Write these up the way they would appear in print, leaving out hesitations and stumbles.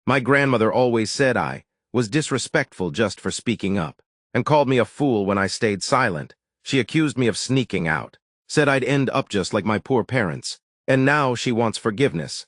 My grandmother always said I was disrespectful just for speaking up, and called me a fool when I stayed silent. She accused me of sneaking out, said I'd end up just like my poor parents, and now she wants forgiveness.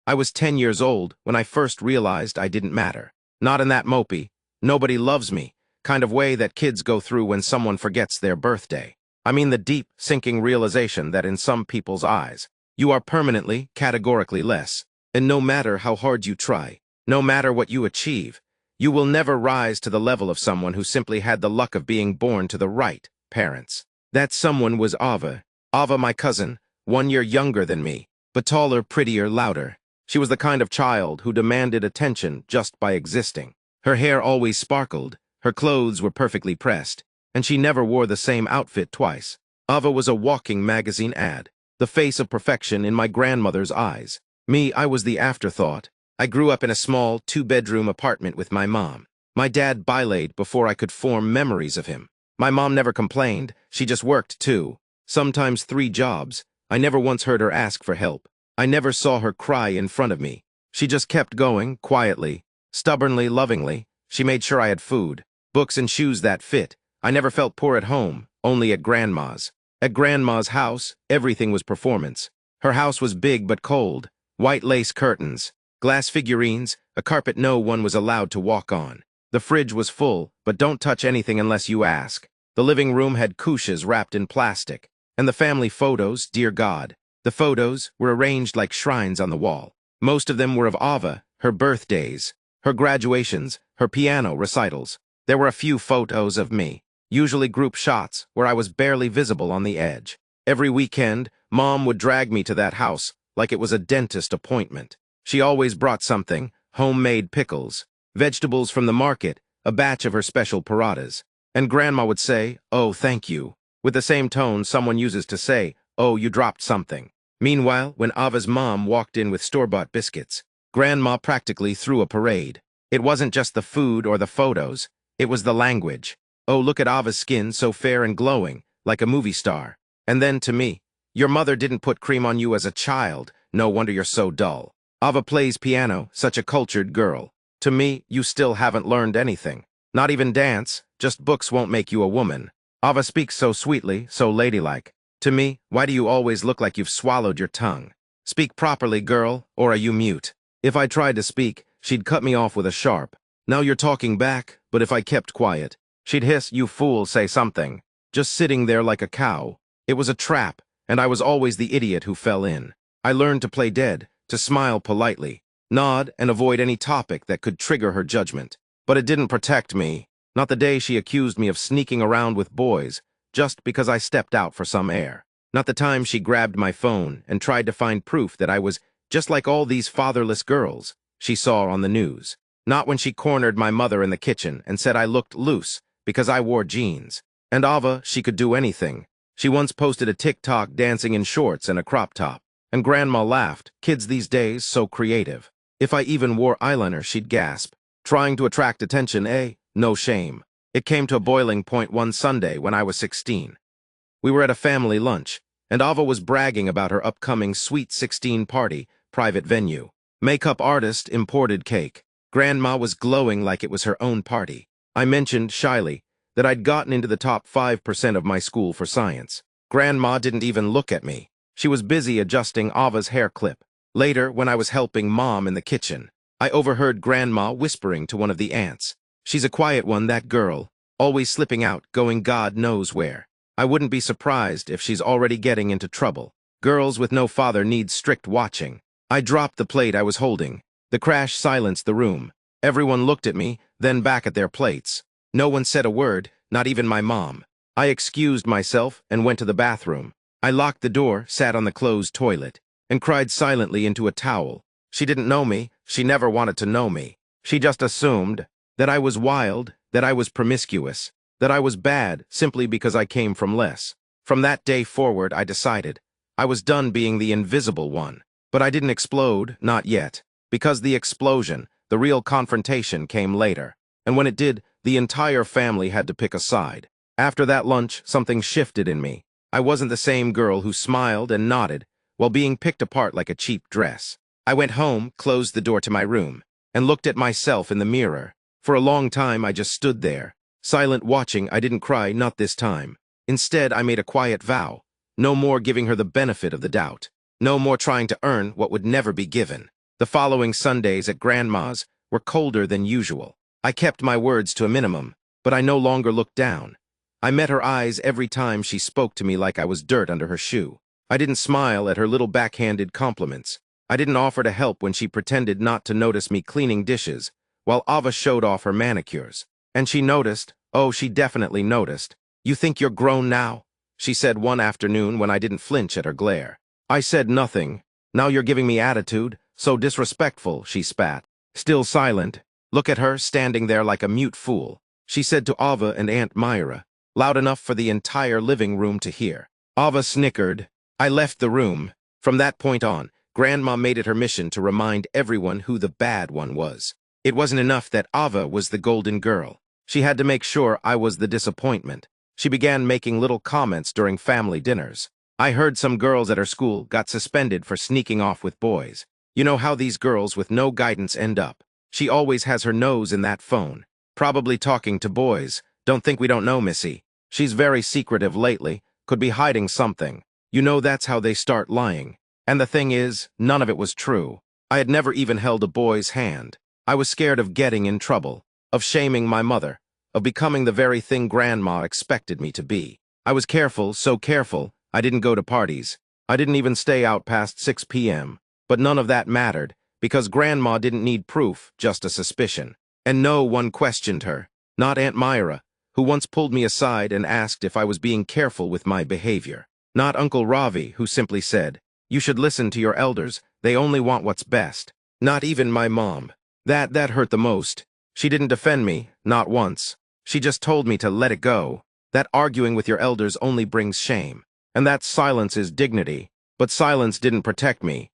I was 10 years old when I first realized I didn't matter. Not in that mopey, nobody loves me kind of way that kids go through when someone forgets their birthday. I mean the deep, sinking realization that in some people's eyes, you are permanently, categorically less. And no matter how hard you try, no matter what you achieve, you will never rise to the level of someone who simply had the luck of being born to the right parents. That someone was Ava. Ava, my cousin, 1 year younger than me, but taller, prettier, louder. She was the kind of child who demanded attention just by existing. Her hair always sparkled, her clothes were perfectly pressed, and she never wore the same outfit twice. Ava was a walking magazine ad, the face of perfection in my grandmother's eyes. Me, I was the afterthought. I grew up in a small, 2-bedroom apartment with my mom. My dad bilayed before I could form memories of him. My mom never complained, she just worked 2, sometimes 3 jobs. I never once heard her ask for help. I never saw her cry in front of me. She just kept going, quietly, stubbornly, lovingly. She made sure I had food, books and shoes that fit. I never felt poor at home, only at Grandma's. At Grandma's house, everything was performance. Her house was big but cold. White lace curtains, glass figurines, a carpet no one was allowed to walk on. The fridge was full, but don't touch anything unless you ask. The living room had couches wrapped in plastic. And the family photos, dear God. The photos were arranged like shrines on the wall. Most of them were of Ava, her birthdays, her graduations, her piano recitals. There were a few photos of me, usually group shots where I was barely visible on the edge. Every weekend, Mom would drag me to that house like it was a dentist appointment. She always brought something, homemade pickles, vegetables from the market, a batch of her special paratas. And Grandma would say, "Oh, thank you," with the same tone someone uses to say, "Oh, you dropped something." Meanwhile, when Ava's mom walked in with store-bought biscuits, Grandma practically threw a parade. It wasn't just the food or the photos, it was the language. "Oh, look at Ava's skin, so fair and glowing, like a movie star." And then to me, "Your mother didn't put cream on you as a child, no wonder you're so dull." Ava plays piano, such a cultured girl. To me, you still haven't learned anything. Not even dance, just books won't make you a woman. Ava speaks so sweetly, so ladylike. To me, why do you always look like you've swallowed your tongue? Speak properly, girl, or are you mute? If I tried to speak, she'd cut me off with a sharp, "Now you're talking back," but if I kept quiet, she'd hiss, "You fool, say something." Just sitting there like a cow. It was a trap, and I was always the idiot who fell in. I learned to play dead, to smile politely, nod, and avoid any topic that could trigger her judgment. But it didn't protect me. Not the day she accused me of sneaking around with boys, just because I stepped out for some air. Not the time she grabbed my phone and tried to find proof that I was just like all these fatherless girls she saw on the news. Not when she cornered my mother in the kitchen and said I looked loose because I wore jeans. And Ava, she could do anything. She once posted a TikTok dancing in shorts and a crop top. And Grandma laughed. Kids these days, so creative. If I even wore eyeliner, she'd gasp. Trying to attract attention, no shame. It came to a boiling point one Sunday when I was 16. We were at a family lunch, and Ava was bragging about her upcoming Sweet 16 party, private venue. Makeup artist, imported cake. Grandma was glowing like it was her own party. I mentioned, shyly, that I'd gotten into the top 5% of my school for science. Grandma didn't even look at me. She was busy adjusting Ava's hair clip. Later, when I was helping Mom in the kitchen, I overheard Grandma whispering to one of the aunts. "She's a quiet one, that girl, always slipping out, going God knows where. I wouldn't be surprised if she's already getting into trouble. Girls with no father need strict watching." I dropped the plate I was holding. The crash silenced the room. Everyone looked at me, then back at their plates. No one said a word, not even my mom. I excused myself and went to the bathroom. I locked the door, sat on the closed toilet, and cried silently into a towel. She didn't know me. She never wanted to know me. She just assumed that I was wild, that I was promiscuous, that I was bad simply because I came from less. From that day forward, I decided I was done being the invisible one. But I didn't explode, not yet, because the explosion, the real confrontation, came later. And when it did, the entire family had to pick a side. After that lunch, something shifted in me. I wasn't the same girl who smiled and nodded while being picked apart like a cheap dress. I went home, closed the door to my room, and looked at myself in the mirror. For a long time I just stood there, silent, watching. I didn't cry, not this time. Instead, I made a quiet vow. No more giving her the benefit of the doubt. No more trying to earn what would never be given. The following Sundays at Grandma's were colder than usual. I kept my words to a minimum, but I no longer looked down. I met her eyes every time she spoke to me like I was dirt under her shoe. I didn't smile at her little backhanded compliments. I didn't offer to help when she pretended not to notice me cleaning dishes, while Ava showed off her manicures. And she noticed. Oh, she definitely noticed. "You think you're grown now?" she said one afternoon when I didn't flinch at her glare. I said nothing. "Now you're giving me attitude. So disrespectful," she spat. Still silent. "Look at her, standing there like a mute fool," she said to Ava and Aunt Myra, loud enough for the entire living room to hear. Ava snickered. I left the room. From that point on, Grandma made it her mission to remind everyone who the bad one was. It wasn't enough that Ava was the golden girl. She had to make sure I was the disappointment. She began making little comments during family dinners. I heard some girls at her school got suspended for sneaking off with boys. You know how these girls with no guidance end up. She always has her nose in that phone. Probably talking to boys. Don't think we don't know, Missy. She's very secretive lately. Could be hiding something. You know, that's how they start lying. And the thing is, none of it was true. I had never even held a boy's hand. I was scared of getting in trouble, of shaming my mother, of becoming the very thing Grandma expected me to be. I was careful, so careful, I didn't go to parties. I didn't even stay out past 6 p.m. But none of that mattered, because Grandma didn't need proof, just a suspicion. And no one questioned her. Not Aunt Myra, who once pulled me aside and asked if I was being careful with my behavior. Not Uncle Ravi, who simply said, "You should listen to your elders, they only want what's best." Not even my mom. That hurt the most. She didn't defend me, not once. She just told me to let it go. That arguing with your elders only brings shame. And that silence is dignity. But silence didn't protect me.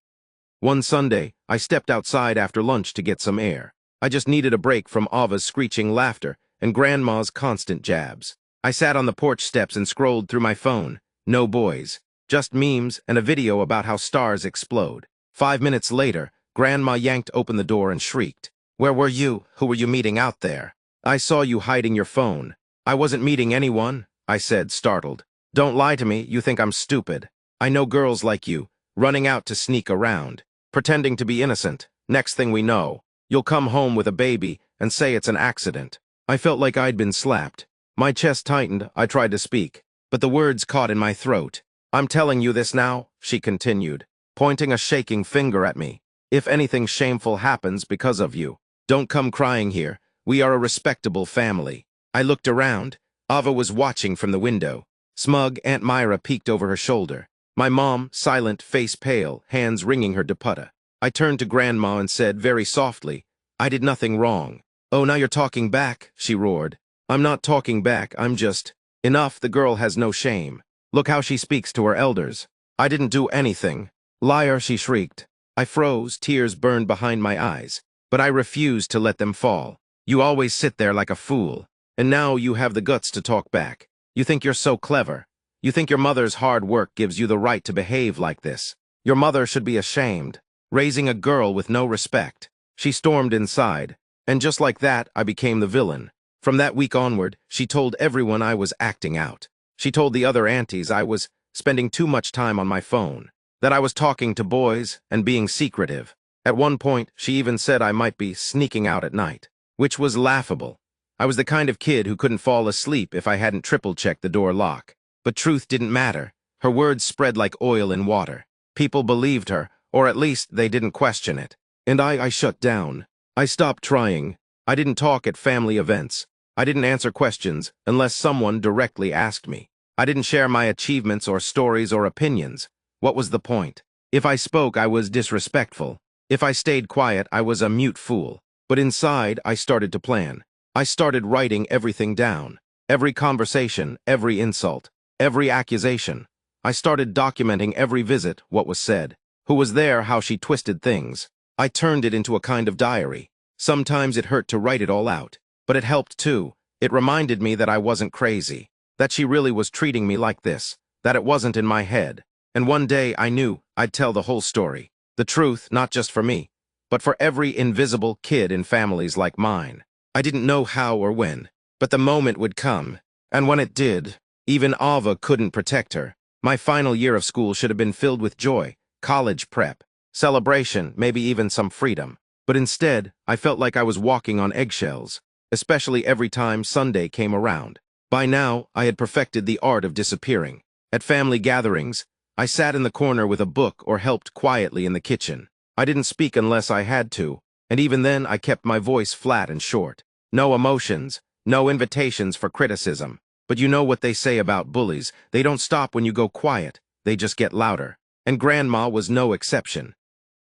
One Sunday, I stepped outside after lunch to get some air. I just needed a break from Ava's screeching laughter and Grandma's constant jabs. I sat on the porch steps and scrolled through my phone. No boys. Just memes and a video about how stars explode. 5 minutes later, Grandma yanked open the door and shrieked. "Where were you? Who were you meeting out there?" "I saw you hiding your phone." "I wasn't meeting anyone," I said, startled. "Don't lie to me, you think I'm stupid. I know girls like you, running out to sneak around, pretending to be innocent. Next thing we know, you'll come home with a baby and say it's an accident." I felt like I'd been slapped. My chest tightened. I tried to speak, but the words caught in my throat. "I'm telling you this now," she continued, pointing a shaking finger at me. "If anything shameful happens because of you, don't come crying here. We are a respectable family." I looked around. Ava was watching from the window. Smug Aunt Myra peeked over her shoulder. My mom, silent, face pale, hands wringing her dupatta. I turned to Grandma and said very softly, "I did nothing wrong." "Oh, now you're talking back," she roared. "I'm not talking back, I'm just..." "Enough, the girl has no shame. Look how she speaks to her elders." "I didn't do anything." "Liar," she shrieked. I froze, tears burned behind my eyes, but I refused to let them fall. "You always sit there like a fool, and now you have the guts to talk back. You think you're so clever. You think your mother's hard work gives you the right to behave like this. Your mother should be ashamed, raising a girl with no respect." She stormed inside, and just like that, I became the villain. From that week onward, she told everyone I was acting out. She told the other aunties I was spending too much time on my phone, that I was talking to boys and being secretive. At one point, she even said I might be sneaking out at night, which was laughable. I was the kind of kid who couldn't fall asleep if I hadn't triple-checked the door lock. But truth didn't matter. Her words spread like oil in water. People believed her, or at least they didn't question it. And I shut down. I stopped trying. I didn't talk at family events. I didn't answer questions unless someone directly asked me. I didn't share my achievements or stories or opinions. What was the point? If I spoke, I was disrespectful. If I stayed quiet, I was a mute fool. But inside, I started to plan. I started writing everything down. Every conversation, every insult, every accusation. I started documenting every visit, what was said, who was there, how she twisted things. I turned it into a kind of diary. Sometimes it hurt to write it all out, but it helped too. It reminded me that I wasn't crazy, that she really was treating me like this, that it wasn't in my head. And one day I knew I'd tell the whole story. The truth, not just for me, but for every invisible kid in families like mine. I didn't know how or when, but the moment would come, and when it did, even Ava couldn't protect her. My final year of school should have been filled with joy, college prep, celebration, maybe even some freedom. But instead, I felt like I was walking on eggshells, especially every time Sunday came around. By now, I had perfected the art of disappearing. At family gatherings, I sat in the corner with a book or helped quietly in the kitchen. I didn't speak unless I had to, and even then I kept my voice flat and short. No emotions, no invitations for criticism. But you know what they say about bullies, they don't stop when you go quiet, they just get louder. And Grandma was no exception.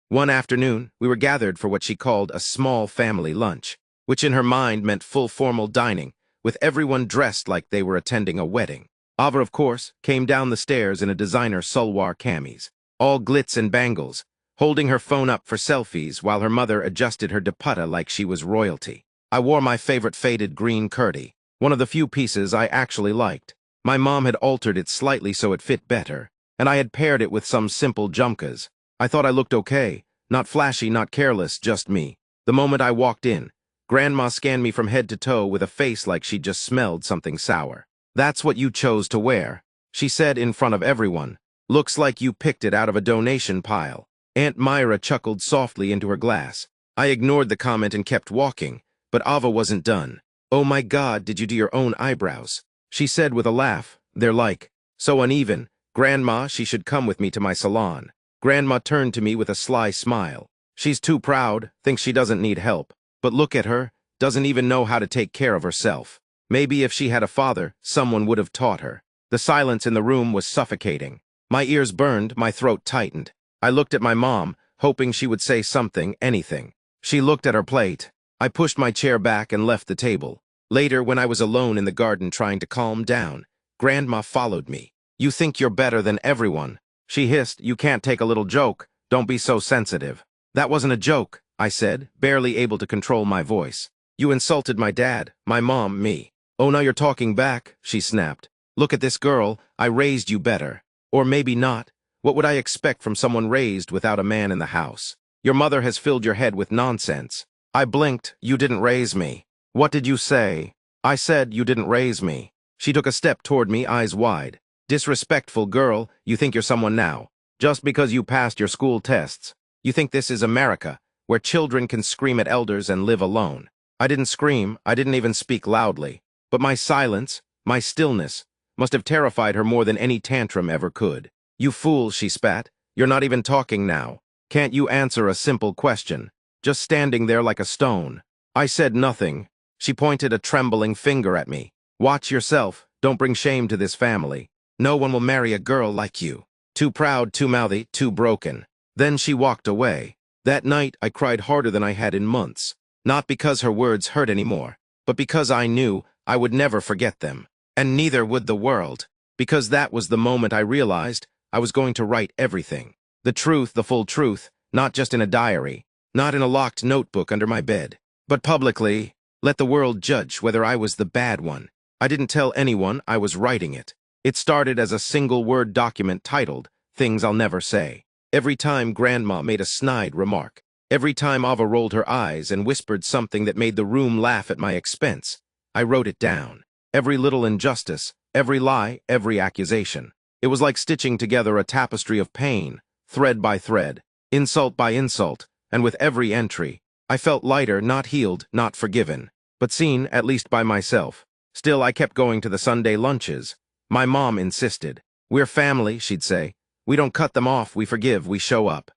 One afternoon, we were gathered for what she called a small family lunch, which in her mind meant full formal dining, with everyone dressed like they were attending a wedding. Ava, of course, came down the stairs in a designer salwar camis, all glitz and bangles, holding her phone up for selfies while her mother adjusted her dupatta like she was royalty. I wore my favorite faded green kurti, one of the few pieces I actually liked. My mom had altered it slightly so it fit better, and I had paired it with some simple jumkas. I thought I looked okay, not flashy, not careless, just me. The moment I walked in, Grandma scanned me from head to toe with a face like she'd just smelled something sour. "That's what you chose to wear," she said in front of everyone. "Looks like you picked it out of a donation pile." Aunt Myra chuckled softly into her glass. I ignored the comment and kept walking, but Ava wasn't done. "Oh my God, did you do your own eyebrows?" she said with a laugh. "They're like, so uneven. Grandma, she should come with me to my salon." Grandma turned to me with a sly smile. "She's too proud, thinks she doesn't need help. But look at her, doesn't even know how to take care of herself. Maybe if she had a father, someone would have taught her." The silence in the room was suffocating. My ears burned, my throat tightened. I looked at my mom, hoping she would say something, anything. She looked at her plate. I pushed my chair back and left the table. Later, when I was alone in the garden trying to calm down, Grandma followed me. "You think you're better than everyone," she hissed. "You can't take a little joke. Don't be so sensitive." "That wasn't a joke," I said, barely able to control my voice. "You insulted my dad, my mom, me." "Oh, now you're talking back," she snapped. "Look at this girl. I raised you better. Or maybe not. What would I expect from someone raised without a man in the house? Your mother has filled your head with nonsense." I blinked. "You didn't raise me." "What did you say?" "I said you didn't raise me." She took a step toward me, eyes wide. "Disrespectful girl, you think you're someone now. Just because you passed your school tests. You think this is America, where children can scream at elders and live alone." I didn't scream, I didn't even speak loudly. But my silence, my stillness, must have terrified her more than any tantrum ever could. "You fool," she spat. "You're not even talking now. Can't you answer a simple question? Just standing there like a stone." I said nothing. She pointed a trembling finger at me. "Watch yourself. Don't bring shame to this family. No one will marry a girl like you. Too proud, too mouthy, too broken." Then she walked away. That night, I cried harder than I had in months. Not because her words hurt anymore, but because I knew I would never forget them. And neither would the world. Because that was the moment I realized I was going to write everything. The truth, the full truth, not just in a diary, not in a locked notebook under my bed, but publicly. Let the world judge whether I was the bad one. I didn't tell anyone I was writing it. It started as a single Word document titled, "Things I'll Never Say." Every time Grandma made a snide remark, every time Ava rolled her eyes and whispered something that made the room laugh at my expense, I wrote it down. Every little injustice, every lie, every accusation. It was like stitching together a tapestry of pain, thread by thread, insult by insult, and with every entry, I felt lighter, not healed, not forgiven, but seen, at least by myself. Still, I kept going to the Sunday lunches. My mom insisted. "We're family," she'd say. "We don't cut them off, we forgive, we show up."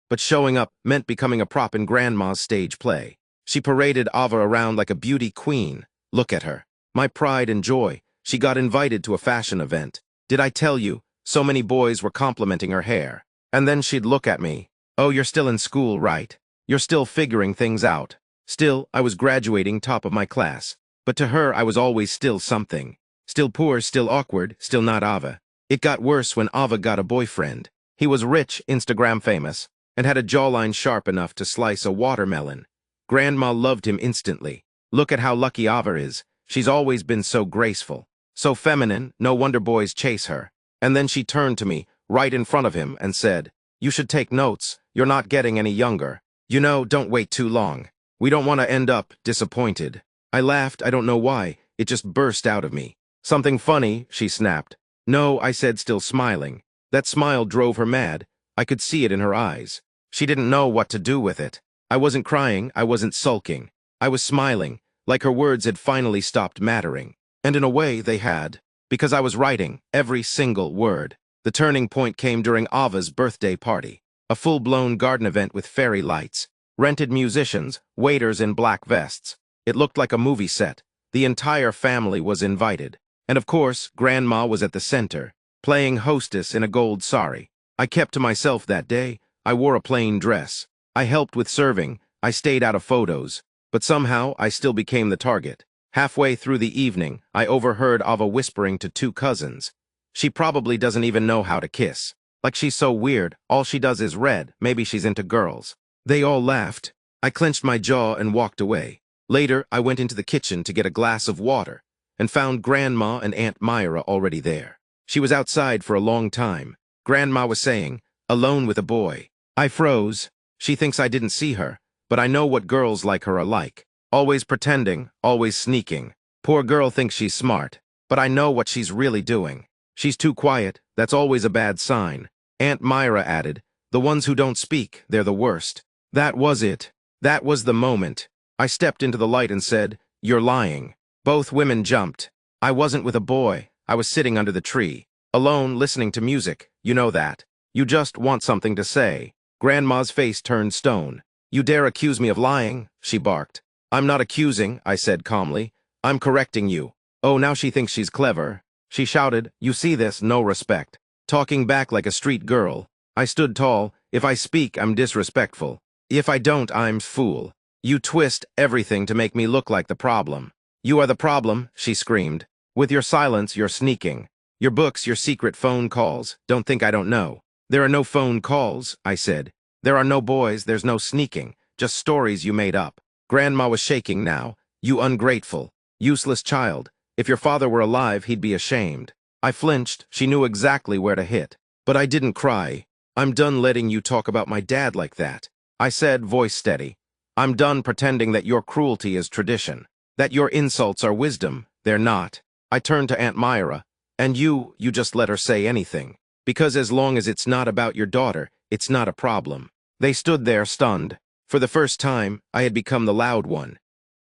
But showing up meant becoming a prop in Grandma's stage play. She paraded Ava around like a beauty queen. Look at her. My pride and joy. She got invited to a fashion event. "Did I tell you?" So many boys were complimenting her hair. And then she'd look at me. "Oh, you're still in school, right? You're still figuring things out." Still, I was graduating top of my class. But to her, I was always still something. Still poor, still awkward, still not Ava. It got worse when Ava got a boyfriend. He was rich, Instagram famous, and had a jawline sharp enough to slice a watermelon. Grandma loved him instantly. Look at how lucky Ava is. She's always been so graceful, so feminine, no wonder boys chase her. And then she turned to me, right in front of him, and said, "You should take notes. You're not getting any younger." You know, don't wait too long. We don't want to end up disappointed. I laughed, I don't know why. It just burst out of me. Something funny, she snapped. No, I said, still smiling. That smile drove her mad. I could see it in her eyes. She didn't know what to do with it. I wasn't crying, I wasn't sulking. I was smiling, like her words had finally stopped mattering. And in a way, they had. Because I was writing, every single word. The turning point came during Ava's birthday party. A full-blown garden event with fairy lights. Rented musicians, waiters in black vests. It looked like a movie set. The entire family was invited. And of course, Grandma was at the center, playing hostess in a gold sari. I kept to myself that day. I wore a plain dress. I helped with serving. I stayed out of photos. But somehow, I still became the target. Halfway through the evening, I overheard Ava whispering to two cousins. She probably doesn't even know how to kiss. Like she's so weird, all she does is read, maybe she's into girls. They all laughed. I clenched my jaw and walked away. Later, I went into the kitchen to get a glass of water and found Grandma and Aunt Myra already there. She was outside for a long time. Grandma was saying, alone with a boy. I froze. She thinks I didn't see her, but I know what girls like her are like. Always pretending, always sneaking. Poor girl thinks she's smart, but I know what she's really doing. She's too quiet, that's always a bad sign. Aunt Myra added, the ones who don't speak, they're the worst. That was it. That was the moment. I stepped into the light and said, you're lying. Both women jumped. I wasn't with a boy. I was sitting under the tree. Alone, listening to music. You know that. You just want something to say. Grandma's face turned stone. You dare accuse me of lying? She barked. I'm not accusing, I said calmly. I'm correcting you. Oh, now she thinks she's clever. She shouted, you see this, no respect. Talking back like a street girl. I stood tall. If I speak, I'm disrespectful. If I don't, I'm fool. You twist everything to make me look like the problem. You are the problem, she screamed. With your silence, you're sneaking. Your books, your secret phone calls. Don't think I don't know. There are no phone calls, I said. There are no boys, there's no sneaking. Just stories you made up. Grandma was shaking now. You ungrateful, useless child. If your father were alive, he'd be ashamed. I flinched. She knew exactly where to hit. But I didn't cry. I'm done letting you talk about my dad like that. I said, voice steady. I'm done pretending that your cruelty is tradition. That your insults are wisdom. They're not. I turned to Aunt Myra. And you just let her say anything. Because as long as it's not about your daughter, it's not a problem. They stood there stunned. For the first time, I had become the loud one.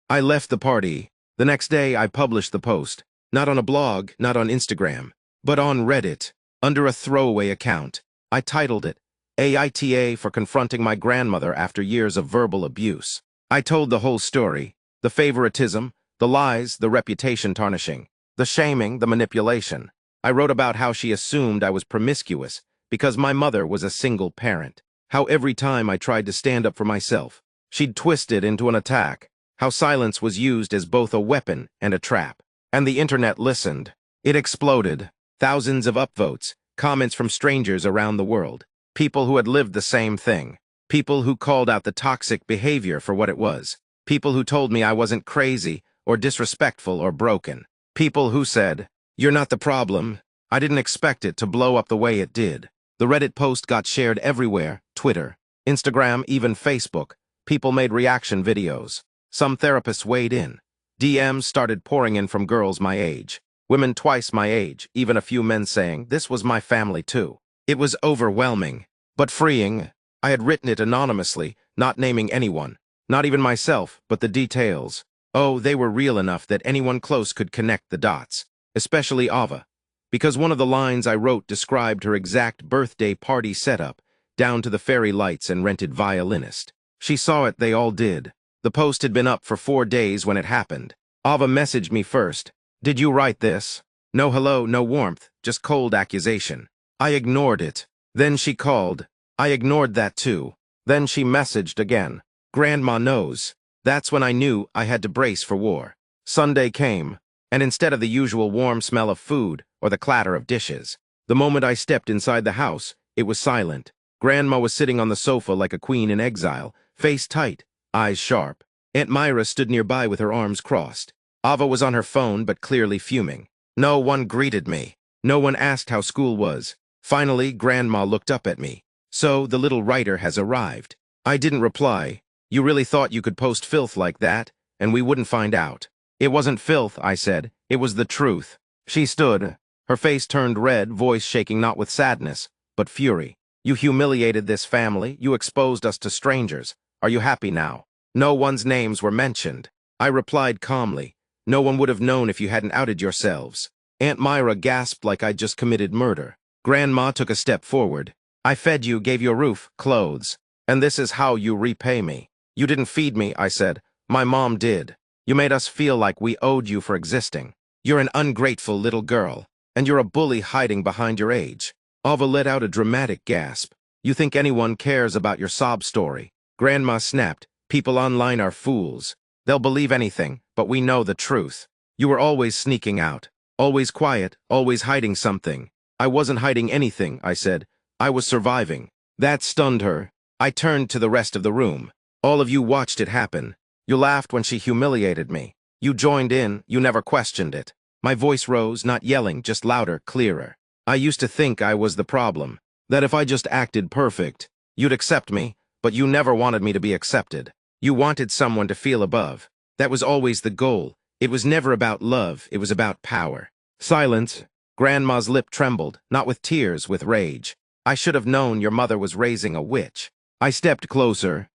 I left the party. The next day, I published the post. Not on a blog, not on Instagram, but on Reddit, under a throwaway account. I titled it, AITA for confronting my grandmother after years of verbal abuse. I told the whole story, the favoritism, the lies, the reputation tarnishing, the shaming, the manipulation. I wrote about how she assumed I was promiscuous because my mother was a single parent. How every time I tried to stand up for myself, she'd twist it into an attack. How silence was used as both a weapon and a trap. And the internet listened. It exploded. Thousands of upvotes, comments from strangers around the world. People who had lived the same thing. People who called out the toxic behavior for what it was. People who told me I wasn't crazy or disrespectful or broken. People who said, you're not the problem. I didn't expect it to blow up the way it did. The Reddit post got shared everywhere, Twitter, Instagram, even Facebook. People made reaction videos. Some therapists weighed in. DMs started pouring in from girls my age. Women twice my age, even a few men saying, this was my family too. It was overwhelming, but freeing. I had written it anonymously, not naming anyone. Not even myself, but the details. Oh, they were real enough that anyone close could connect the dots. Especially Ava. Because one of the lines I wrote described her exact birthday party setup, down to the fairy lights and rented violinist. She saw it, they all did. The post had been up for 4 days when it happened. Ava messaged me first. Did you write this? No hello, no warmth, just cold accusation. I ignored it. Then she called. I ignored that too. Then she messaged again. Grandma knows. That's when I knew I had to brace for war. Sunday came, and instead of the usual warm smell of food or the clatter of dishes, the moment I stepped inside the house, it was silent. Grandma was sitting on the sofa like a queen in exile, face tight, eyes sharp. Aunt Myra stood nearby with her arms crossed. Ava was on her phone, but clearly fuming. No one greeted me. No one asked how school was. Finally, Grandma looked up at me. So, the little writer has arrived. I didn't reply. You really thought you could post filth like that, and we wouldn't find out? It wasn't filth, I said. It was the truth. She stood, her face turned red, voice shaking not with sadness, but fury. You humiliated this family. You exposed us to strangers. Are you happy now? No one's names were mentioned. I replied calmly. No one would have known if you hadn't outed yourselves. Aunt Myra gasped like I'd just committed murder. Grandma took a step forward. I fed you, gave you a roof, clothes. And this is how you repay me. You didn't feed me, I said. My mom did. You made us feel like we owed you for existing. You're an ungrateful little girl, and you're a bully hiding behind your age. Ava let out a dramatic gasp. You think anyone cares about your sob story? Grandma snapped. People online are fools. They'll believe anything, but we know the truth. You were always sneaking out, always quiet, always hiding something. I wasn't hiding anything, I said. I was surviving. That stunned her. I turned to the rest of the room. All of you watched it happen. You laughed when she humiliated me. You joined in, you never questioned it. My voice rose, not yelling, just louder, clearer. I used to think I was the problem, that if I just acted perfect, you'd accept me, but you never wanted me to be accepted. You wanted someone to feel above. That was always the goal. It was never about love, it was about power. Silence. Grandma's lip trembled, not with tears, with rage. I should have known your mother was raising a witch. I stepped closer.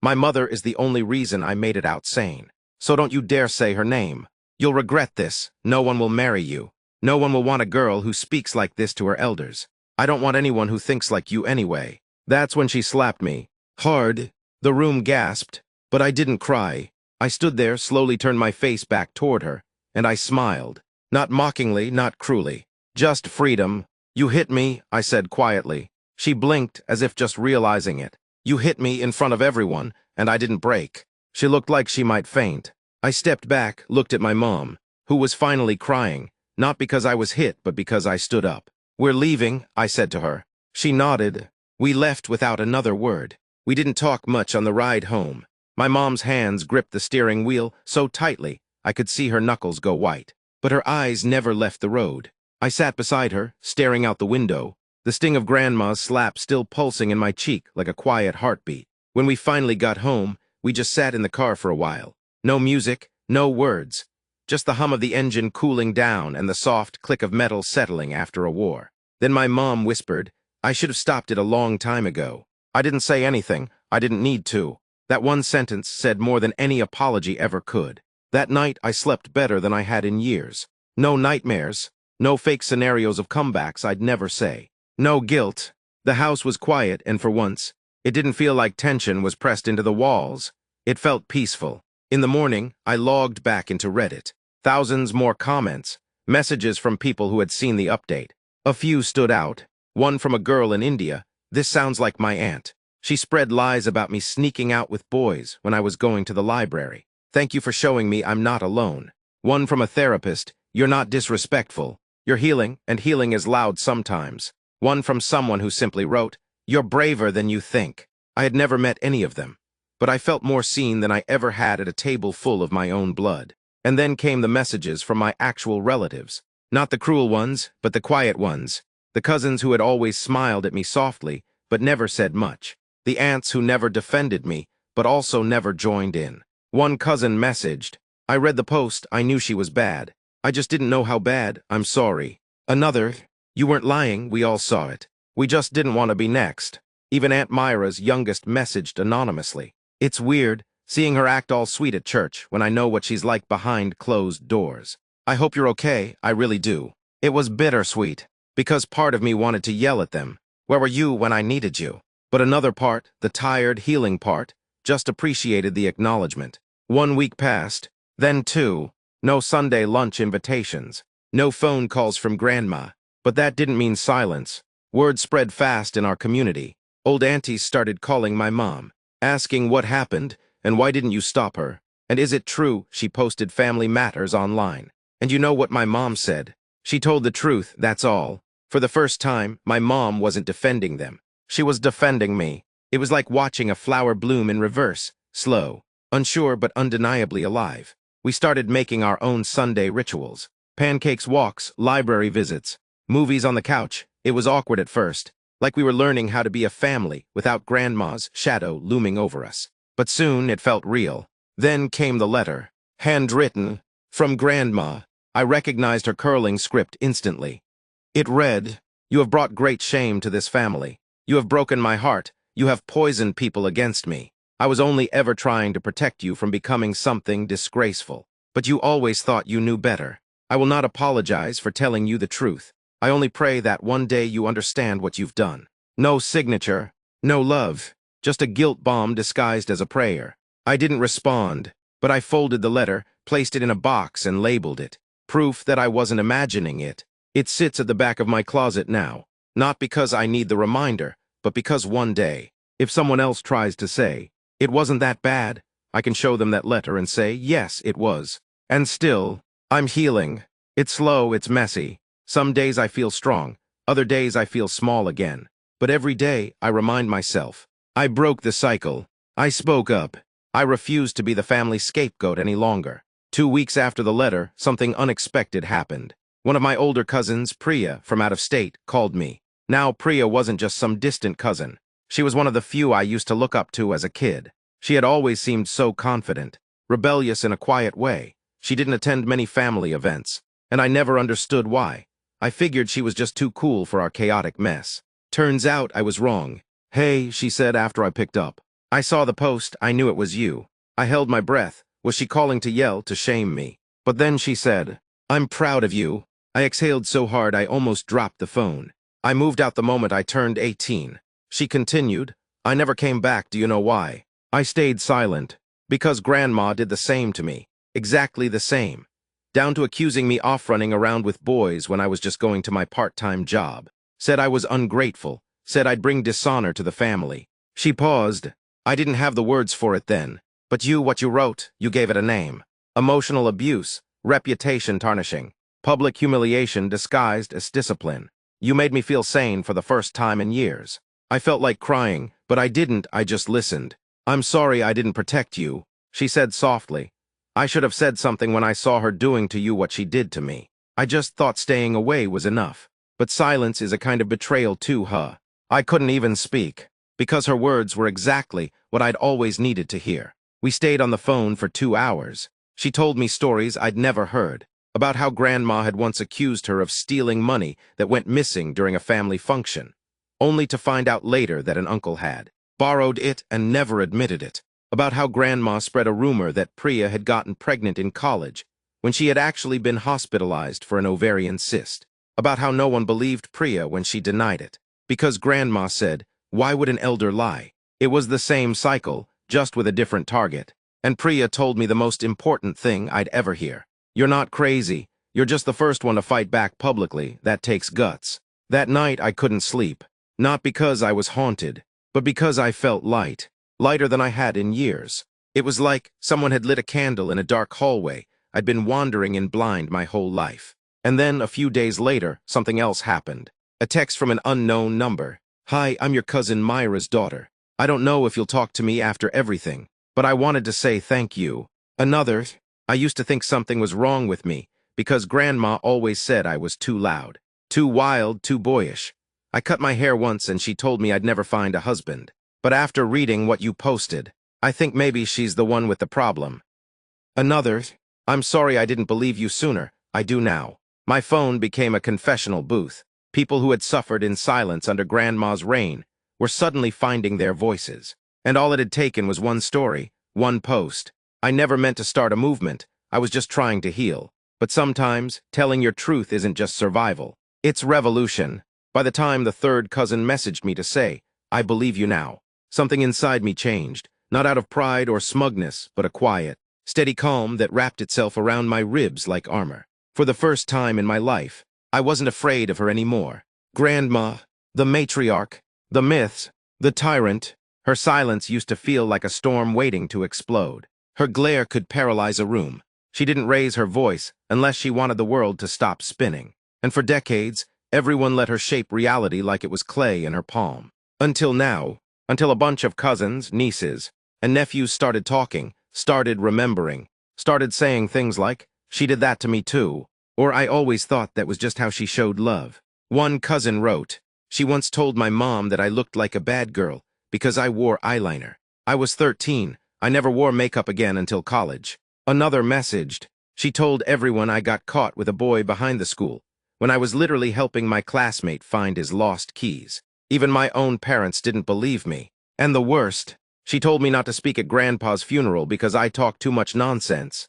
My mother is the only reason I made it out sane. So don't you dare say her name. You'll regret this. No one will marry you. No one will want a girl who speaks like this to her elders. I don't want anyone who thinks like you anyway. That's when she slapped me. Hard. The room gasped, but I didn't cry. I stood there, slowly turned my face back toward her, and I smiled. Not mockingly, not cruelly. Just freedom. You hit me, I said quietly. She blinked, as if just realizing it. You hit me in front of everyone, and I didn't break. She looked like she might faint. I stepped back, looked at my mom, who was finally crying, not because I was hit, but because I stood up. We're leaving, I said to her. She nodded. We left without another word. We didn't talk much on the ride home. My mom's hands gripped the steering wheel so tightly I could see her knuckles go white. But her eyes never left the road. I sat beside her, staring out the window, the sting of Grandma's slap still pulsing in my cheek like a quiet heartbeat. When we finally got home, we just sat in the car for a while. No music, no words. Just the hum of the engine cooling down and the soft click of metal settling after a war. Then my mom whispered, I should have stopped it a long time ago. I didn't say anything. I didn't need to. That one sentence said more than any apology ever could. That night, I slept better than I had in years. No nightmares. No fake scenarios of comebacks I'd never say. No guilt. The house was quiet, and for once, it didn't feel like tension was pressed into the walls. It felt peaceful. In the morning, I logged back into Reddit. Thousands more comments. Messages from people who had seen the update. A few stood out. One from a girl in India. This sounds like my aunt. She spread lies about me sneaking out with boys when I was going to the library. Thank you for showing me I'm not alone. One from a therapist. You're not disrespectful. You're healing, and healing is loud sometimes. One from someone who simply wrote, You're braver than you think. I had never met any of them, but I felt more seen than I ever had at a table full of my own blood. And then came the messages from my actual relatives. Not the cruel ones, but the quiet ones. The cousins who had always smiled at me softly, but never said much. The aunts who never defended me, but also never joined in. One cousin messaged, I read the post, I knew she was bad. I just didn't know how bad, I'm sorry. Another, you weren't lying, we all saw it. We just didn't want to be next. Even Aunt Myra's youngest messaged anonymously. It's weird, seeing her act all sweet at church when I know what she's like behind closed doors. I hope you're okay, I really do. It was bittersweet, because part of me wanted to yell at them. Where were you when I needed you? But another part, the tired, healing part, just appreciated the acknowledgement. 1 week passed, then 2. No Sunday lunch invitations. No phone calls from Grandma. But that didn't mean silence. Word spread fast in our community. Old aunties started calling my mom, asking what happened, and why didn't you stop her? And is it true she posted family matters online? And you know what my mom said? She told the truth, that's all. For the first time, my mom wasn't defending them. She was defending me. It was like watching a flower bloom in reverse, slow, unsure but undeniably alive. We started making our own Sunday rituals. Pancakes walks, library visits, movies on the couch. It was awkward at first, like we were learning how to be a family without Grandma's shadow looming over us. But soon it felt real. Then came the letter, handwritten, from Grandma. I recognized her curling script instantly. It read, "You have brought great shame to this family. You have broken my heart. You have poisoned people against me. I was only ever trying to protect you from becoming something disgraceful. But you always thought you knew better. I will not apologize for telling you the truth. I only pray that one day you understand what you've done." No signature, no love, just a guilt bomb disguised as a prayer. I didn't respond, but I folded the letter, placed it in a box, and labeled it. Proof that I wasn't imagining it. It sits at the back of my closet now, not because I need the reminder, but because one day, if someone else tries to say, "It wasn't that bad," I can show them that letter and say, "Yes, it was." And still, I'm healing. It's slow, it's messy. Some days I feel strong, other days I feel small again. But every day, I remind myself, I broke the cycle. I spoke up. I refused to be the family scapegoat any longer. 2 weeks after the letter, something unexpected happened. One of my older cousins, Priya, from out of state, called me. Now, Priya wasn't just some distant cousin. She was one of the few I used to look up to as a kid. She had always seemed so confident, rebellious in a quiet way. She didn't attend many family events, and I never understood why. I figured she was just too cool for our chaotic mess. Turns out I was wrong. "Hey," she said after I picked up. "I saw the post, I knew it was you." I held my breath. Was she calling to yell, to shame me? But then she said, "I'm proud of you." I exhaled so hard I almost dropped the phone. I moved out the moment I turned 18. She continued, "I never came back, do you know why?" I stayed silent. Because Grandma did the same to me. Exactly the same. Down to accusing me off-running around with boys when I was just going to my part-time job. Said I was ungrateful. Said I'd bring dishonor to the family. She paused. I didn't have the words for it then. But what you wrote, you gave it a name. Emotional abuse, reputation tarnishing, public humiliation disguised as discipline. You made me feel sane for the first time in years. I felt like crying, but I didn't, I just listened. "I'm sorry I didn't protect you," she said softly. "I should have said something when I saw her doing to you what she did to me. I just thought staying away was enough. But silence is a kind of betrayal too, huh?" I couldn't even speak, because her words were exactly what I'd always needed to hear. We stayed on the phone for 2 hours. She told me stories I'd never heard, about how Grandma had once accused her of stealing money that went missing during a family function, only to find out later that an uncle had borrowed it and never admitted it, about how Grandma spread a rumor that Priya had gotten pregnant in college when she had actually been hospitalized for an ovarian cyst, about how no one believed Priya when she denied it, because Grandma said, "Why would an elder lie?" It was the same cycle, just with a different target. And Priya told me the most important thing I'd ever hear. "You're not crazy. You're just the first one to fight back publicly. That takes guts." That night I couldn't sleep. Not because I was haunted, but because I felt light. Lighter than I had in years. It was like someone had lit a candle in a dark hallway. I'd been wandering in blind my whole life. And then, a few days later, something else happened. A text from an unknown number. "Hi, I'm your cousin Myra's daughter. I don't know if you'll talk to me after everything, but I wanted to say thank you." Another, "I used to think something was wrong with me, because Grandma always said I was too loud, too wild, too boyish. I cut my hair once and she told me I'd never find a husband. But after reading what you posted, I think maybe she's the one with the problem." Another, "I'm sorry I didn't believe you sooner. I do now." My phone became a confessional booth. People who had suffered in silence under Grandma's reign were suddenly finding their voices. And all it had taken was one story, one post. I never meant to start a movement. I was just trying to heal. But sometimes, telling your truth isn't just survival. It's revolution. By the time the third cousin messaged me to say, "I believe you now," something inside me changed. Not out of pride or smugness, but a quiet, steady calm that wrapped itself around my ribs like armor. For the first time in my life, I wasn't afraid of her anymore. Grandma, the matriarch, the myths, the tyrant. Her silence used to feel like a storm waiting to explode. Her glare could paralyze a room. She didn't raise her voice unless she wanted the world to stop spinning. And for decades, everyone let her shape reality like it was clay in her palm. Until now, until a bunch of cousins, nieces, and nephews started talking, started remembering, started saying things like, "She did that to me too," or "I always thought that was just how she showed love." One cousin wrote, She once told my mom that I looked like a bad girl because I wore eyeliner. I was 13. I never wore makeup again until college. Another messaged. She told everyone I got caught with a boy behind the school when I was literally helping my classmate find his lost keys. Even my own parents didn't believe me. And the worst, she told me not to speak at Grandpa's funeral because I talked too much nonsense.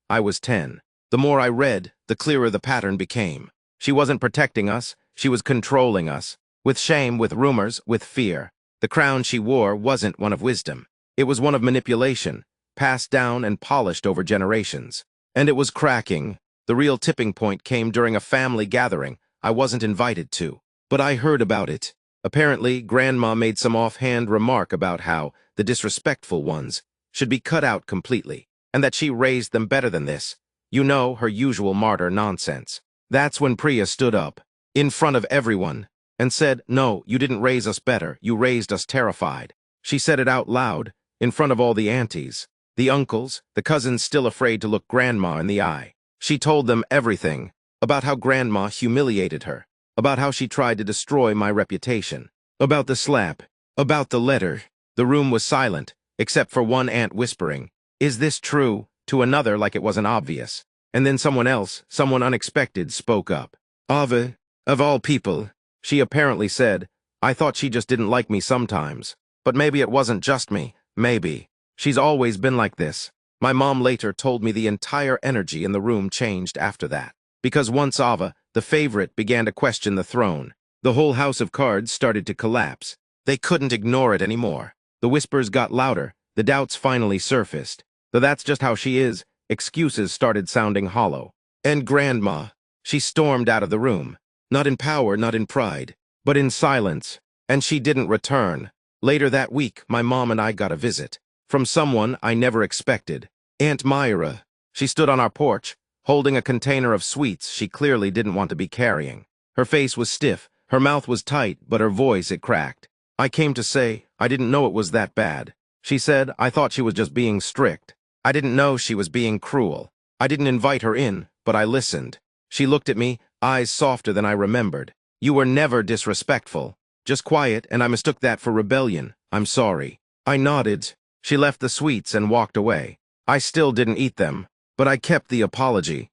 I was 10. The more I read, the clearer the pattern became. She wasn't protecting us, she was controlling us. With shame, with rumors, with fear. The crown she wore wasn't one of wisdom. It was one of manipulation, passed down and polished over generations. And it was cracking. The real tipping point came during a family gathering I wasn't invited to. But I heard about it. Apparently, Grandma made some offhand remark about how the disrespectful ones should be cut out completely, and that she raised them better than this. You know, her usual martyr nonsense. That's when Priya stood up, in front of everyone, and said, "No, you didn't raise us better, you raised us terrified." She said it out loud, in front of all the aunties, the uncles, the cousins still afraid to look Grandma in the eye. She told them everything, about how Grandma humiliated her, about how she tried to destroy my reputation, about the slap, about the letter. The room was silent, except for one aunt whispering, "Is this true?" to another like it wasn't obvious. And then someone else, someone unexpected, spoke up. "Ava, of all people," she apparently said, "I thought she just didn't like me sometimes. But maybe it wasn't just me, maybe. She's always been like this." My mom later told me the entire energy in the room changed after that. Because once Ava, the favorite, began to question the throne, the whole house of cards started to collapse. They couldn't ignore it anymore. The whispers got louder, the doubts finally surfaced. Though that's just how she is, excuses started sounding hollow. And Grandma, she stormed out of the room. Not in power, not in pride, but in silence. And she didn't return. Later that week, my mom and I got a visit. From someone I never expected. Aunt Myra. She stood on our porch, holding a container of sweets she clearly didn't want to be carrying. Her face was stiff, her mouth was tight, but her voice, it cracked. "I came to say, I didn't know it was that bad." She said, "I thought she was just being strict. I didn't know she was being cruel. I didn't invite her in, but I listened." She looked at me, eyes softer than I remembered. "You were never disrespectful. Just quiet, and I mistook that for rebellion. I'm sorry." I nodded. She left the sweets and walked away. I still didn't eat them, but I kept the apology.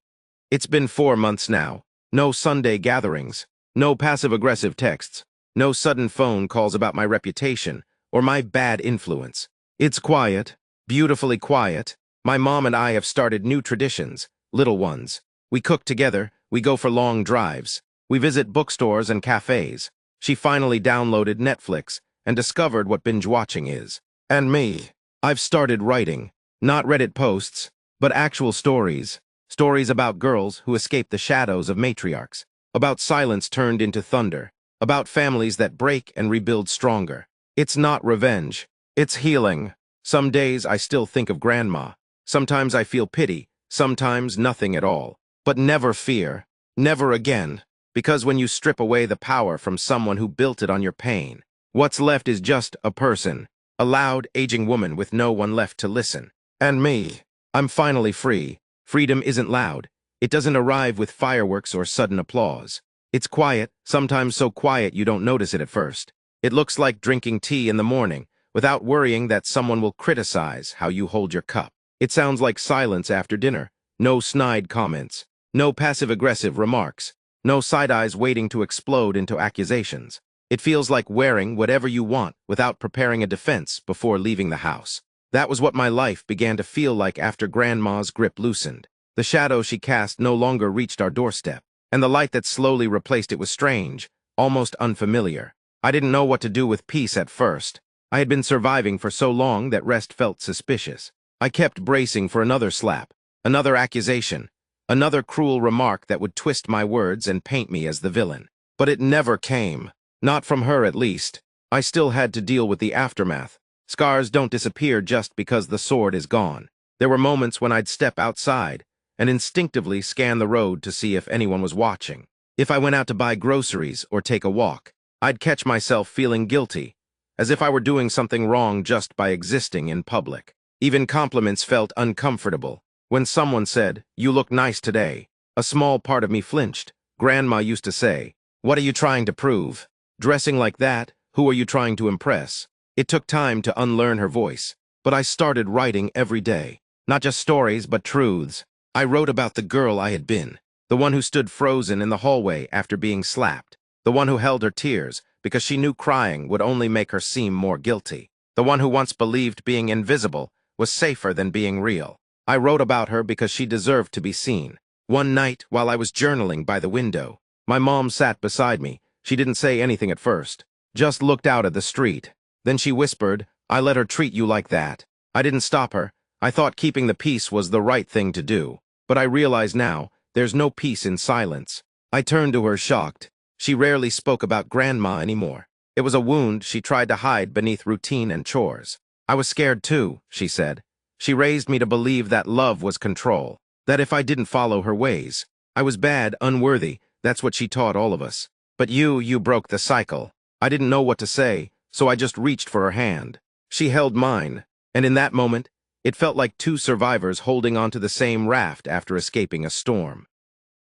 It's been 4 months now. No Sunday gatherings. No passive-aggressive texts. No sudden phone calls about my reputation or my bad influence. It's quiet, beautifully quiet. My mom and I have started new traditions, little ones. We cook together, we go for long drives. We visit bookstores and cafes. She finally downloaded Netflix and discovered what binge-watching is. And me. I've started writing. Not Reddit posts, but actual stories. Stories about girls who escape the shadows of matriarchs. About silence turned into thunder. About families that break and rebuild stronger. It's not revenge. It's healing. Some days I still think of Grandma. Sometimes I feel pity. Sometimes nothing at all. But never fear. Never again. Because when you strip away the power from someone who built it on your pain, what's left is just a person. A loud, aging woman with no one left to listen. And me. I'm finally free. Freedom isn't loud. It doesn't arrive with fireworks or sudden applause. It's quiet, sometimes so quiet you don't notice it at first. It looks like drinking tea in the morning, without worrying that someone will criticize how you hold your cup. It sounds like silence after dinner. No snide comments. No passive-aggressive remarks. No side eyes waiting to explode into accusations. It feels like wearing whatever you want without preparing a defense before leaving the house. That was what my life began to feel like after Grandma's grip loosened. The shadow she cast no longer reached our doorstep, and the light that slowly replaced it was strange, almost unfamiliar. I didn't know what to do with peace at first. I had been surviving for so long that rest felt suspicious. I kept bracing for another slap, another accusation, another cruel remark that would twist my words and paint me as the villain. But it never came. Not from her, at least. I still had to deal with the aftermath. Scars don't disappear just because the sword is gone. There were moments when I'd step outside and instinctively scan the road to see if anyone was watching. If I went out to buy groceries or take a walk, I'd catch myself feeling guilty, as if I were doing something wrong just by existing in public. Even compliments felt uncomfortable. When someone said, "You look nice today," a small part of me flinched. Grandma used to say, "What are you trying to prove?" Dressing like that? Who are you trying to impress? It took time to unlearn her voice, but I started writing every day. Not just stories, but truths. I wrote about the girl I had been, the one who stood frozen in the hallway after being slapped, the one who held her tears because she knew crying would only make her seem more guilty, the one who once believed being invisible was safer than being real. I wrote about her because she deserved to be seen. One night, while I was journaling by the window, my mom sat beside me. She didn't say anything at first, just looked out at the street. Then she whispered, "I let her treat you like that." I didn't stop her. I thought keeping the peace was the right thing to do. But I realize now, there's no peace in silence. I turned to her shocked. She rarely spoke about Grandma anymore. It was a wound she tried to hide beneath routine and chores. I was scared too, she said. She raised me to believe that love was control, that if I didn't follow her ways, I was bad, unworthy. That's what she taught all of us. But you broke the cycle. I didn't know what to say, so I just reached for her hand. She held mine, and in that moment, it felt like two survivors holding onto the same raft after escaping a storm.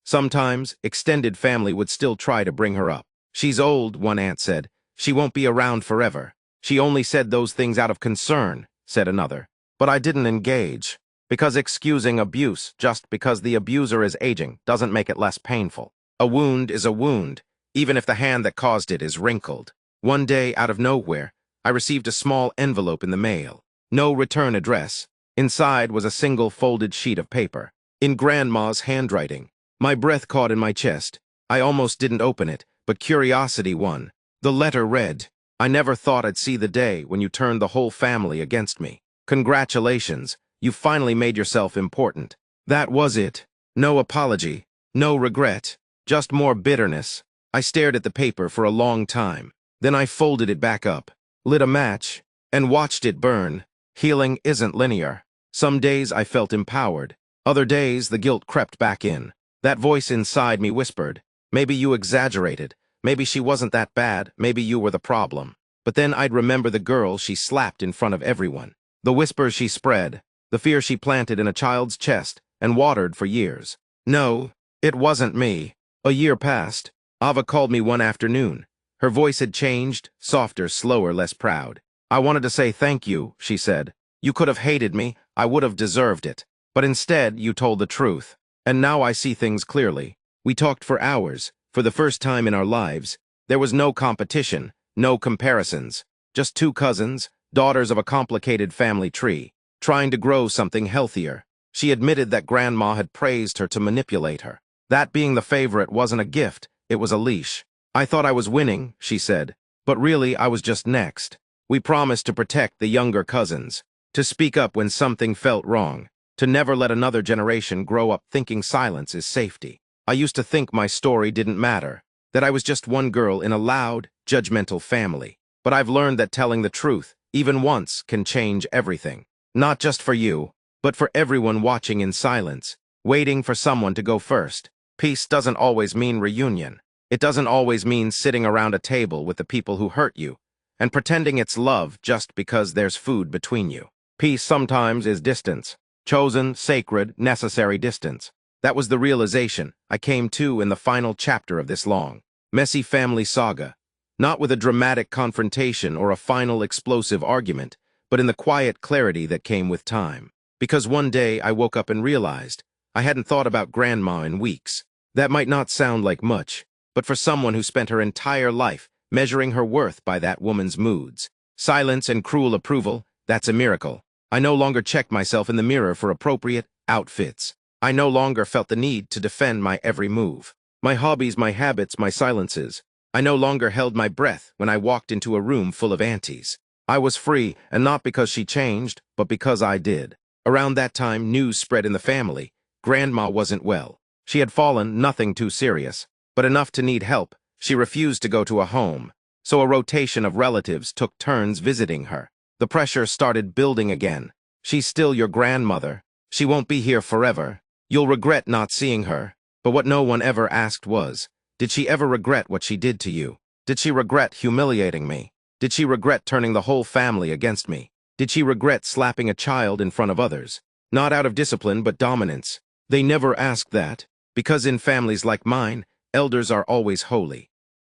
Sometimes, extended family would still try to bring her up. "She's old," one aunt said. "She won't be around forever." "She only said those things out of concern," said another. But I didn't engage, because excusing abuse just because the abuser is aging doesn't make it less painful. A wound is a wound, even if the hand that caused it is wrinkled. One day, out of nowhere, I received a small envelope in the mail. No return address. Inside was a single folded sheet of paper, in Grandma's handwriting. My breath caught in my chest. I almost didn't open it, but curiosity won. The letter read, "I never thought I'd see the day when you turned the whole family against me. Congratulations, you finally made yourself important." That was it. No apology, no regret, just more bitterness. I stared at the paper for a long time. Then I folded it back up, lit a match, and watched it burn. Healing isn't linear. Some days I felt empowered. Other days the guilt crept back in. That voice inside me whispered, "Maybe you exaggerated. Maybe she wasn't that bad. Maybe you were the problem." But then I'd remember the girl she slapped in front of everyone. The whispers she spread, the fear she planted in a child's chest and watered for years. No, it wasn't me. A year passed. Ava called me one afternoon. Her voice had changed, softer, slower, less proud. "I wanted to say thank you," she said. "You could have hated me. I would have deserved it. But instead, you told the truth. And now I see things clearly." We talked for hours. For the first time in our lives, there was no competition, no comparisons. Just two cousins, daughters of a complicated family tree, trying to grow something healthier. She admitted that Grandma had praised her to manipulate her. That being the favorite wasn't a gift, it was a leash. "I thought I was winning," she said, "but really I was just next." We promised to protect the younger cousins, to speak up when something felt wrong, to never let another generation grow up thinking silence is safety. I used to think my story didn't matter, that I was just one girl in a loud, judgmental family. But I've learned that telling the truth, even once, can change everything. Not just for you, but for everyone watching in silence, waiting for someone to go first. Peace doesn't always mean reunion. It doesn't always mean sitting around a table with the people who hurt you, and pretending it's love just because there's food between you. Peace sometimes is distance. Chosen, sacred, necessary distance. That was the realization I came to in the final chapter of this long, messy family saga. Not with a dramatic confrontation or a final explosive argument, but in the quiet clarity that came with time. Because one day I woke up and realized I hadn't thought about Grandma in weeks. That might not sound like much, but for someone who spent her entire life measuring her worth by that woman's moods, silence and cruel approval, that's a miracle. I no longer checked myself in the mirror for appropriate outfits. I no longer felt the need to defend my every move. My hobbies, my habits, my silences. I no longer held my breath when I walked into a room full of aunties. I was free, and not because she changed, but because I did. Around that time, news spread in the family. Grandma wasn't well. She had fallen, nothing too serious, but enough to need help. She refused to go to a home, so a rotation of relatives took turns visiting her. The pressure started building again. "She's still your grandmother. She won't be here forever. You'll regret not seeing her." But what no one ever asked was, did she ever regret what she did to you? Did she regret humiliating me? Did she regret turning the whole family against me? Did she regret slapping a child in front of others? Not out of discipline, but dominance. They never asked that, because in families like mine, elders are always holy.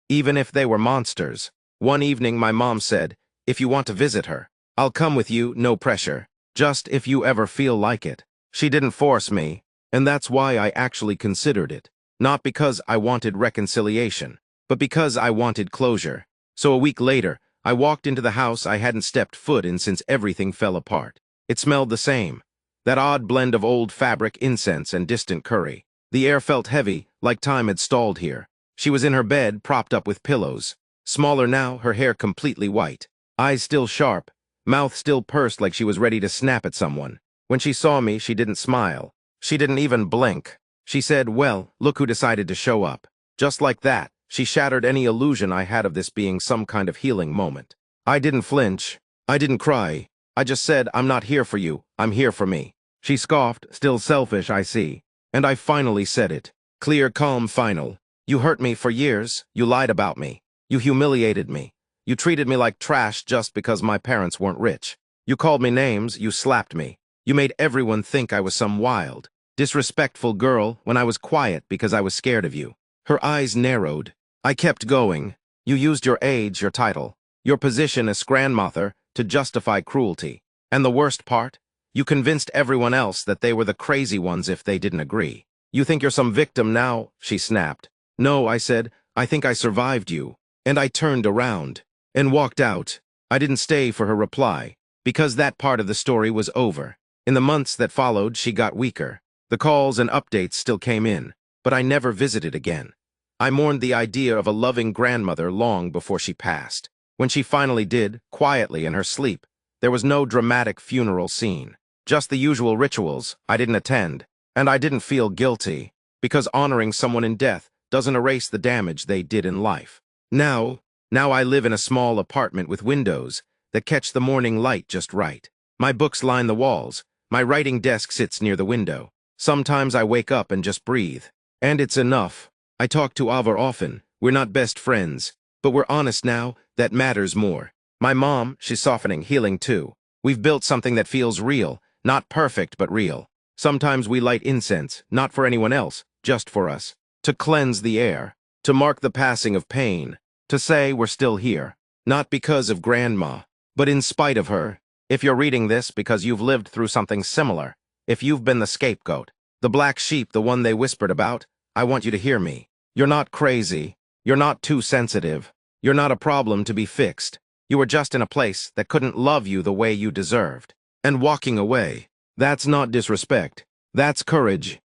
even if they were monsters. One evening my mom said, "If you want to visit her, I'll come with you, no pressure. Just if you ever feel like it." She didn't force me, and that's why I actually considered it. Not because I wanted reconciliation, but because I wanted closure. So a week later, I walked into the house I hadn't stepped foot in since everything fell apart. It smelled the same. That odd blend of old fabric, incense, and distant curry. The air felt heavy, like time had stalled here. She was in her bed, propped up with pillows. Smaller now, her hair completely white. Eyes still sharp, mouth still pursed like she was ready to snap at someone. When she saw me, she didn't smile. She didn't even blink. She said, "Well, look who decided to show up." Just like that, she shattered any illusion I had of this being some kind of healing moment. I didn't flinch. I didn't cry. I just said, "I'm not here for you. I'm here for me." She scoffed, "Still selfish, I see." And I finally said it. Clear, calm, final. "You hurt me for years. You lied about me. You humiliated me. You treated me like trash just because my parents weren't rich. You called me names. You slapped me. You made everyone think I was some wild, disrespectful girl when I was quiet because I was scared of you." Her eyes narrowed. I kept going. "You used your age, your title, your position as grandmother to justify cruelty. And the worst part? You convinced everyone else that they were the crazy ones if they didn't agree. You think you're some victim now," she snapped. "No," I said, "I think I survived you." And I turned around and walked out. I didn't stay for her reply, because that part of the story was over. In the months that followed, she got weaker. The calls and updates still came in, but I never visited again. I mourned the idea of a loving grandmother long before she passed. When she finally did, quietly in her sleep, there was no dramatic funeral scene. Just the usual rituals I didn't attend, and I didn't feel guilty, because honoring someone in death doesn't erase the damage they did in life. Now I live in a small apartment with windows that catch the morning light just right. My books line the walls. My writing desk sits near the window. Sometimes I wake up and just breathe. And it's enough. I talk to Ava often. We're not best friends, but we're honest now. That matters more. My mom, she's softening, healing too. We've built something that feels real, not perfect, but real. Sometimes we light incense, not for anyone else, just for us. To cleanse the air, to mark the passing of pain, to say we're still here. Not because of Grandma, but in spite of her. If you're reading this because you've lived through something similar, if you've been the scapegoat, the black sheep, the one they whispered about, I want you to hear me. You're not crazy. You're not too sensitive. You're not a problem to be fixed. You were just in a place that couldn't love you the way you deserved. And walking away, that's not disrespect. That's courage.